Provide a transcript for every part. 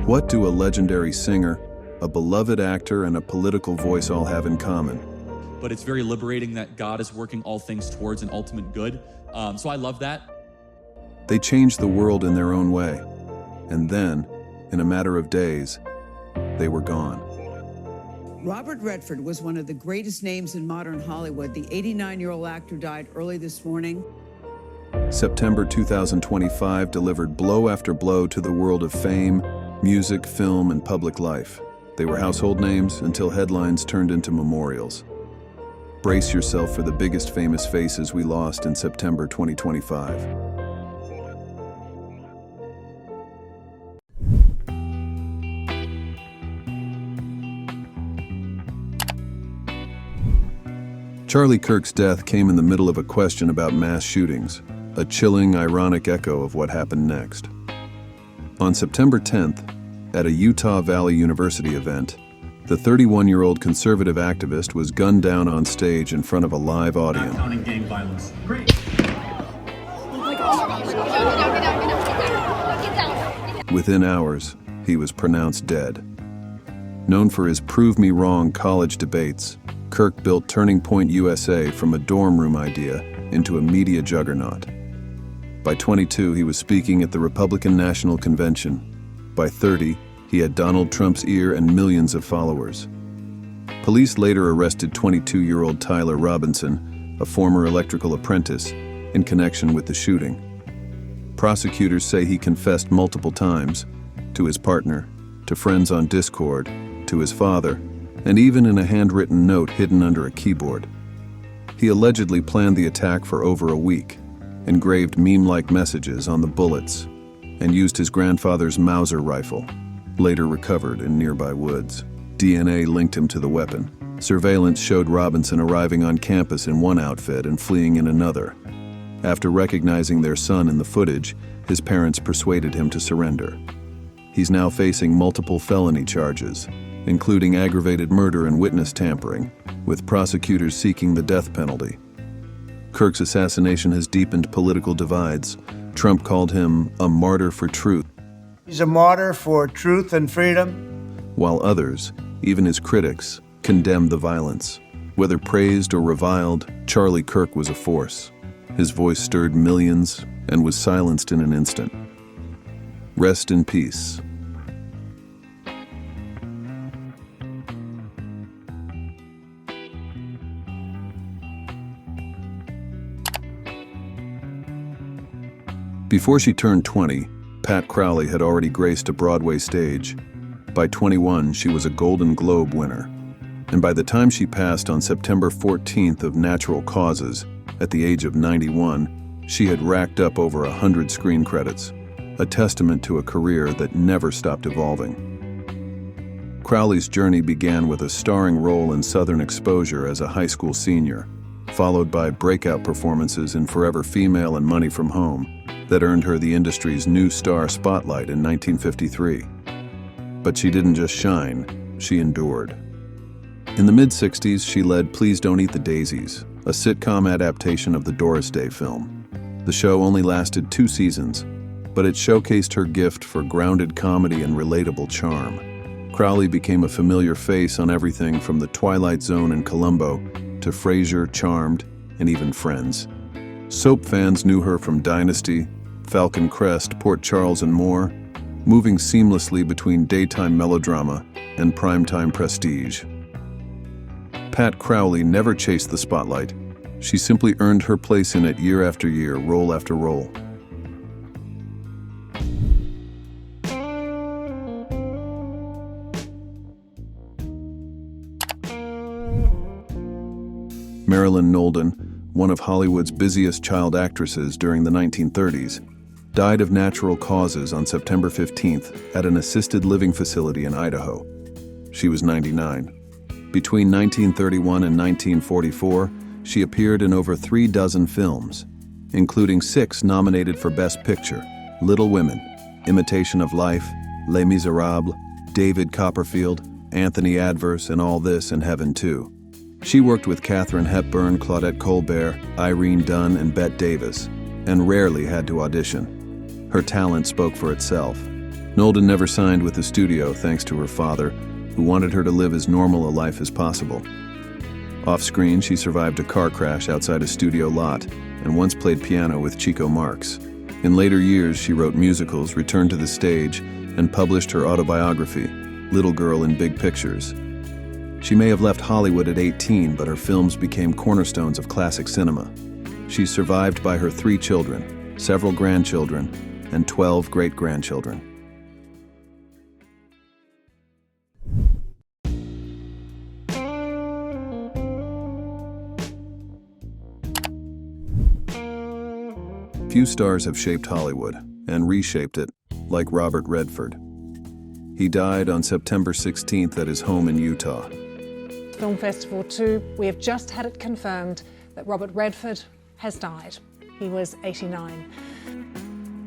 What do a legendary singer, a beloved actor, and a political voice all have in common? But it's very liberating that God is working all things towards an ultimate good. So I love that. They changed the world in their own way. And then, in a matter of days, they were gone. Robert Redford was one of the greatest names in modern Hollywood. The 89-year-old actor died early this morning. September 2025 delivered blow after blow to the world of fame, music, film, and public life. They were household names until headlines turned into memorials. Brace yourself for the biggest famous faces we lost in September 2025. Charlie Kirk's death came in the middle of a question about mass shootings, a chilling, ironic echo of what happened next. On September 10th, at a Utah Valley University event, the 31-year-old conservative activist was gunned down on stage in front of a live audience. Not counting gang violence. Great. Within hours, he was pronounced dead. Known for his prove me wrong college debates, Kirk built Turning Point USA from a dorm room idea into a media juggernaut. By 22, he was speaking at the Republican National Convention. By 30, he had Donald Trump's ear and millions of followers. Police later arrested 22-year-old Tyler Robinson, a former electrical apprentice, in connection with the shooting. Prosecutors say he confessed multiple times, to his partner, to friends on Discord, to his father, and even in a handwritten note hidden under a keyboard. He allegedly planned the attack for over a week, engraved meme-like messages on the bullets, and used his grandfather's Mauser rifle, later recovered in nearby woods. DNA linked him to the weapon. Surveillance showed Robinson arriving on campus in one outfit and fleeing in another. After recognizing their son in the footage, his parents persuaded him to surrender. He's now facing multiple felony charges, including aggravated murder and witness tampering, with prosecutors seeking the death penalty. Kirk's assassination has deepened political divides. Trump called him a martyr for truth. He's a martyr for truth and freedom. While others, even his critics, condemned the violence. Whether praised or reviled, Charlie Kirk was a force. His voice stirred millions and was silenced in an instant. Rest in peace. Before she turned 20, Pat Crowley had already graced a Broadway stage. By 21, she was a Golden Globe winner. And by the time she passed on September 14th of natural causes, at the age of 91, she had racked up over 100 screen credits, a testament to a career that never stopped evolving. Crowley's journey began with a starring role in Southern Exposure as a high school senior, followed by breakout performances in Forever Female and Money from Home, that earned her the industry's new star spotlight in 1953. But she didn't just shine, she endured. In the mid-60s, she led Please Don't Eat the Daisies, a sitcom adaptation of the Doris Day film. The show only lasted 2 seasons, but it showcased her gift for grounded comedy and relatable charm. Crowley became a familiar face on everything from The Twilight Zone and Columbo to Frasier, Charmed, and even Friends. Soap fans knew her from Dynasty, Falcon Crest, Port Charles, and more, moving seamlessly between daytime melodrama and primetime prestige. Pat Crowley never chased the spotlight. She simply earned her place in it year after year, role after role. Marilyn Nolan, one of Hollywood's busiest child actresses during the 1930s, died of natural causes on September 15th at an assisted living facility in Idaho. She was 99. Between 1931 and 1944, she appeared in over 36 films, including 6 nominated for Best Picture: Little Women, Imitation of Life, Les Miserables, David Copperfield, Anthony Adverse, and All This and Heaven Too. She worked with Katharine Hepburn, Claudette Colbert, Irene Dunne, and Bette Davis, and rarely had to audition. Her talent spoke for itself. Nolan never signed with the studio thanks to her father, who wanted her to live as normal a life as possible. Off-screen, she survived a car crash outside a studio lot and once played piano with Chico Marx. In later years, she wrote musicals, returned to the stage, and published her autobiography, Little Girl in Big Pictures. She may have left Hollywood at 18, but her films became cornerstones of classic cinema. She's survived by her 3 children, several grandchildren, and 12 great-grandchildren. Few stars have shaped Hollywood and reshaped it, like Robert Redford. He died on September 16th at his home in Utah. Film Festival 2, we have just had it confirmed that Robert Redford has died. He was 89.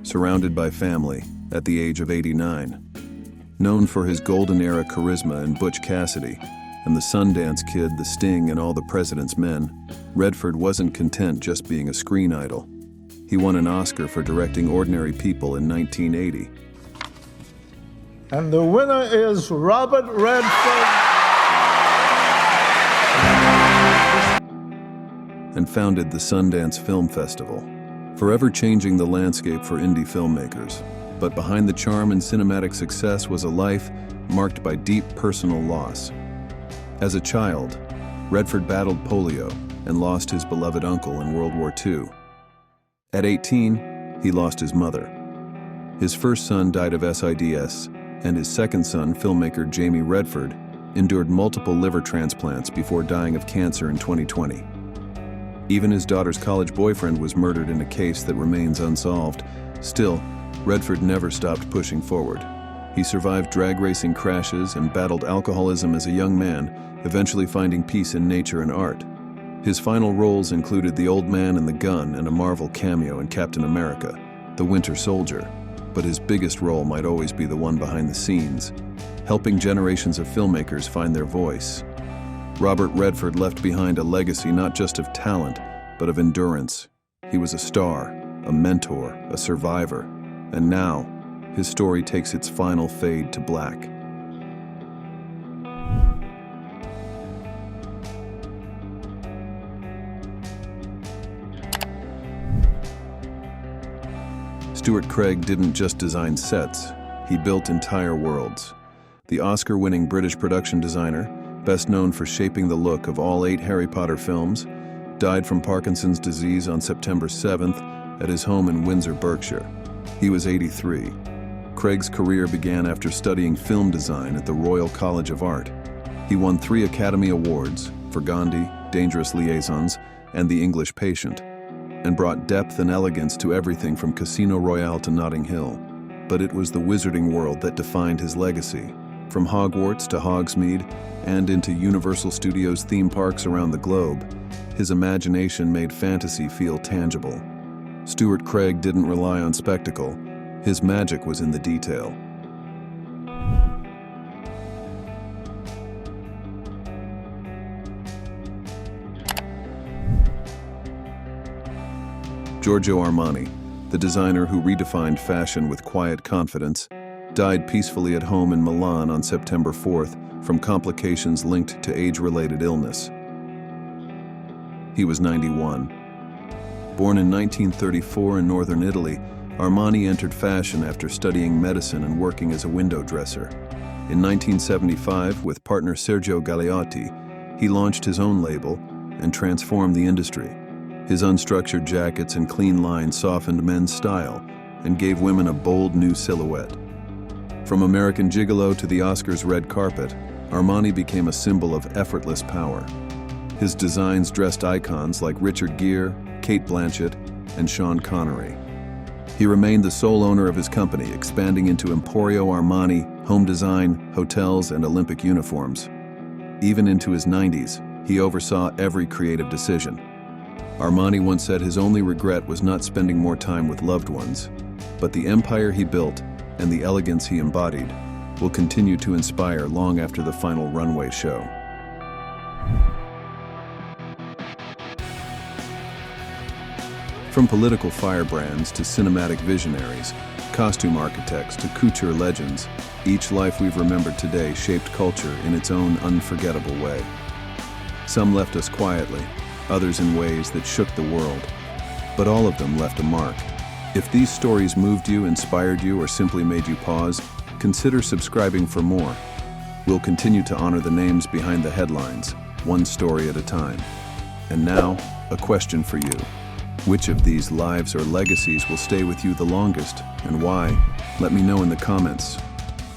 Surrounded by family at the age of 89. Known for his golden era charisma in Butch Cassidy and the Sundance Kid, The Sting, and All the President's Men, Redford wasn't content just being a screen idol. He won an Oscar for directing Ordinary People in 1980. And the winner is Robert Redford. And founded the Sundance Film Festival, forever changing the landscape for indie filmmakers. But behind the charm and cinematic success was a life marked by deep personal loss. As a child, Redford battled polio and lost his beloved uncle in World War II. At 18, he lost his mother. His first son died of SIDS, and his second son, filmmaker Jamie Redford, endured multiple liver transplants before dying of cancer in 2020. Even his daughter's college boyfriend was murdered in a case that remains unsolved. Still, Redford never stopped pushing forward. He survived drag racing crashes and battled alcoholism as a young man, eventually finding peace in nature and art. His final roles included The Old Man and the Gun and a Marvel cameo in Captain America, The Winter Soldier. But his biggest role might always be the one behind the scenes, helping generations of filmmakers find their voice. Robert Redford left behind a legacy not just of talent, but of endurance. He was a star, a mentor, a survivor, and now, his story takes its final fade to black. Stuart Craig didn't just design sets, he built entire worlds. The Oscar-winning British production designer, best known for shaping the look of all 8 Harry Potter films, died from Parkinson's disease on September 7th at his home in Windsor, Berkshire. He was 83. Craig's career began after studying film design at the Royal College of Art. He won 3 Academy Awards for Gandhi, Dangerous Liaisons, and The English Patient, and brought depth and elegance to everything from Casino Royale to Notting Hill. But it was the wizarding world that defined his legacy. From Hogwarts to Hogsmeade and into Universal Studios theme parks around the globe, his imagination made fantasy feel tangible. Stuart Craig didn't rely on spectacle. His magic was in the detail. Giorgio Armani, the designer who redefined fashion with quiet confidence, died peacefully at home in Milan on September 4th from complications linked to age-related illness. He was 91. Born in 1934 in northern Italy, Armani entered fashion after studying medicine and working as a window dresser. In 1975, with partner Sergio Galeotti, he launched his own label and transformed the industry. His unstructured jackets and clean lines softened men's style and gave women a bold new silhouette. From American Gigolo to the Oscars' red carpet, Armani became a symbol of effortless power. His designs dressed icons like Richard Gere, Cate Blanchett, and Sean Connery. He remained the sole owner of his company, expanding into Emporio Armani, home design, hotels, and Olympic uniforms. Even into his 90s, he oversaw every creative decision. Armani once said his only regret was not spending more time with loved ones, but the empire he built and the elegance he embodied will continue to inspire long after the final runway show. From political firebrands to cinematic visionaries, costume architects to couture legends, each life we've remembered today shaped culture in its own unforgettable way. Some left us quietly, others in ways that shook the world, but all of them left a mark. If these stories moved you, inspired you, or simply made you pause, consider subscribing for more. We'll continue to honor the names behind the headlines, one story at a time. And now, a question for you. Which of these lives or legacies will stay with you the longest, and why? Let me know in the comments.